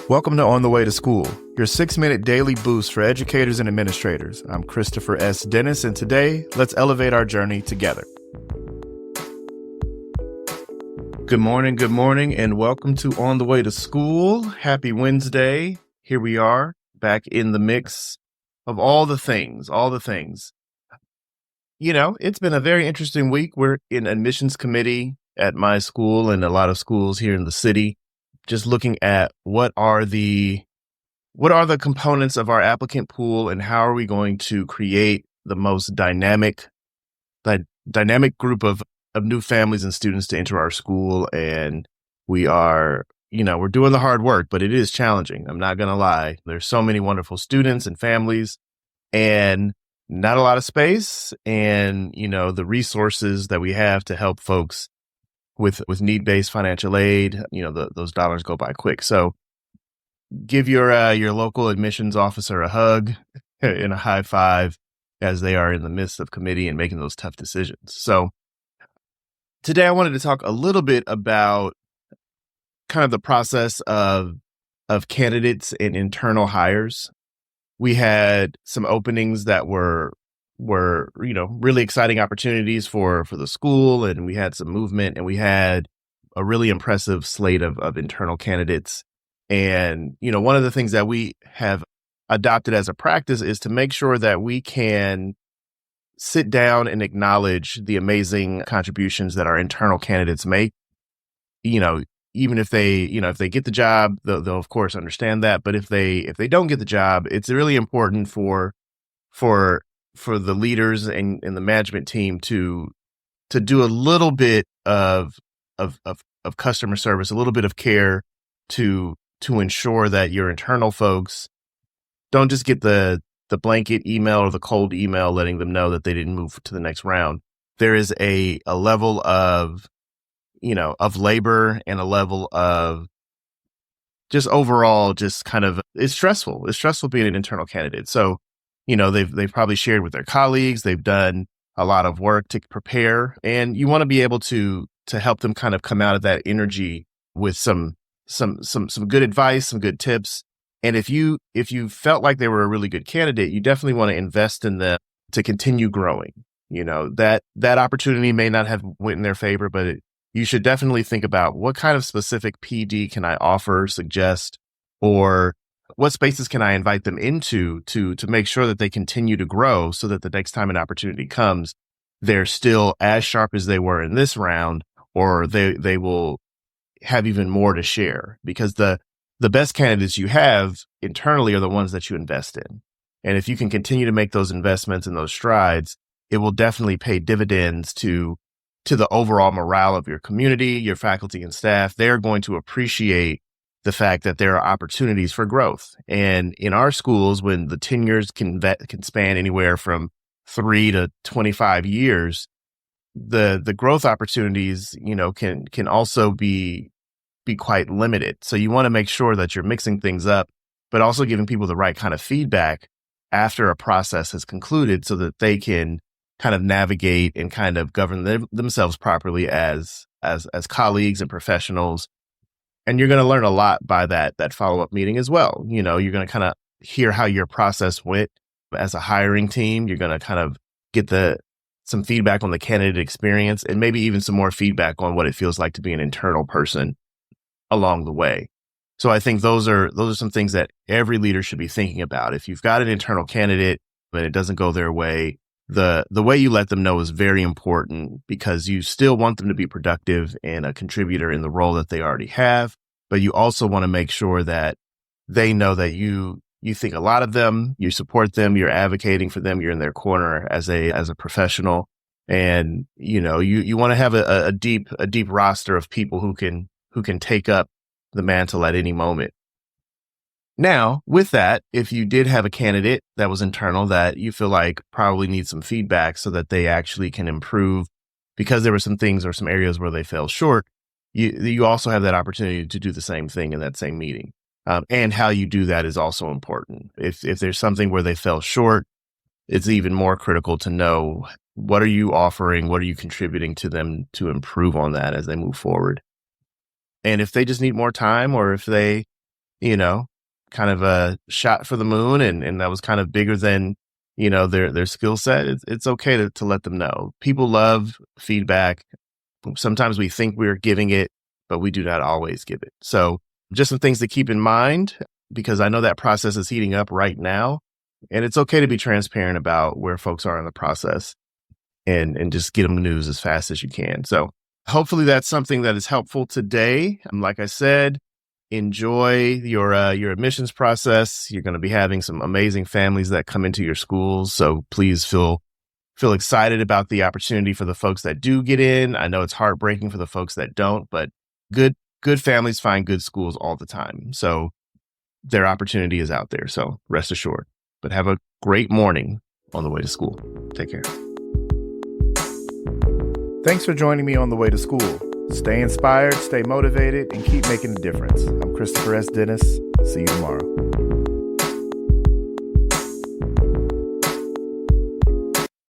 Welcome to On the Way to School, your 6-minute daily boost for educators and administrators. I'm Christopher S. Dennis, and today, let's elevate our journey together. Good morning, and welcome to On the Way to School. Happy Wednesday. Here we are, back in the mix of all the things. You know, it's been a very interesting week. We're in admissions committee at my school and a lot of schools here in the city, just looking at what are the components of our applicant pool and how are we going to create the most dynamic group of new families and students to enter our school. And we're doing the hard work, but it is challenging. I'm not going to lie. There's so many wonderful students and families and not a lot of space. And, the resources that we have to help folks with need-based financial aid, those dollars go by quick. So give your local admissions officer a hug and a high five as they are in the midst of committee and making those tough decisions. So today I wanted to talk a little bit about kind of the process of candidates and internal hires. We had some openings that were really exciting opportunities for the school, and we had some movement, and we had a really impressive slate of internal candidates. And, one of the things that we have adopted as a practice is to make sure that we can sit down and acknowledge the amazing contributions that our internal candidates make. Even if they get the job, they'll of course understand that. But if they don't get the job, it's really important for the leaders and the management team to do a little bit of customer service, a little bit of care to ensure that your internal folks don't just get the blanket email or the cold email letting them know that they didn't move to the next round. There is a level of labor and a level of just overall just kind of, it's stressful. It's stressful being an internal candidate. So, they've probably shared with their colleagues. They've done a lot of work to prepare, and you want to be able to help them kind of come out of that energy with some good advice, some good tips. And if you felt like they were a really good candidate, you definitely want to invest in them to continue growing. That opportunity may not have went in their favor, but you should definitely think about what kind of specific PD can I offer, suggest, or what spaces can I invite them into to make sure that they continue to grow so that the next time an opportunity comes, they're still as sharp as they were in this round, or they will have even more to share, because the best candidates you have internally are the ones that you invest in. And if you can continue to make those investments and those strides, it will definitely pay dividends to the overall morale of your community, your faculty and staff. They're going to appreciate the fact that there are opportunities for growth. And in our schools, when the tenures can span anywhere from 3 to 25 years, the growth opportunities, can also be quite limited. So you want to make sure that you're mixing things up, but also giving people the right kind of feedback after a process has concluded so that they can kind of navigate and kind of govern themselves properly as colleagues and professionals. And you're going to learn a lot by that follow-up meeting as well. You're going to kind of hear how your process went as a hiring team. You're going to kind of get some feedback on the candidate experience, and maybe even some more feedback on what it feels like to be an internal person along the way. So I think those are some things that every leader should be thinking about. If you've got an internal candidate and it doesn't go their way, the way you let them know is very important, because you still want them to be productive and a contributor in the role that they already have. But you also want to make sure that they know that you think a lot of them, you support them, you're advocating for them, you're in their corner as a professional. And, you want to have a deep roster of people who can take up the mantle at any moment. Now, with that, if you did have a candidate that was internal that you feel like probably needs some feedback so that they actually can improve because there were some things or some areas where they fell short, you also have that opportunity to do the same thing in that same meeting. And how you do that is also important. If there's something where they fell short, it's even more critical to know, what are you offering? What are you contributing to them to improve on that as they move forward? And if they just need more time, or if they kind of a shot for the moon, and that was kind of bigger than, their skill set. It's okay to let them know. People love feedback. Sometimes we think we're giving it, but we do not always give it. So just some things to keep in mind, because I know that process is heating up right now. And it's okay to be transparent about where folks are in the process and just get them the news as fast as you can. So hopefully that's something that is helpful today. Like I said, enjoy your admissions process. You're going to be having some amazing families that come into your schools. So please feel excited about the opportunity for the folks that do get in. I know it's heartbreaking for the folks that don't, but good families find good schools all the time. So their opportunity is out there. So rest assured. But have a great morning on the way to school. Take care. Thanks for joining me on the way to school. Stay inspired, stay motivated, and keep making a difference. I'm Christopher S. Dennis. See you tomorrow.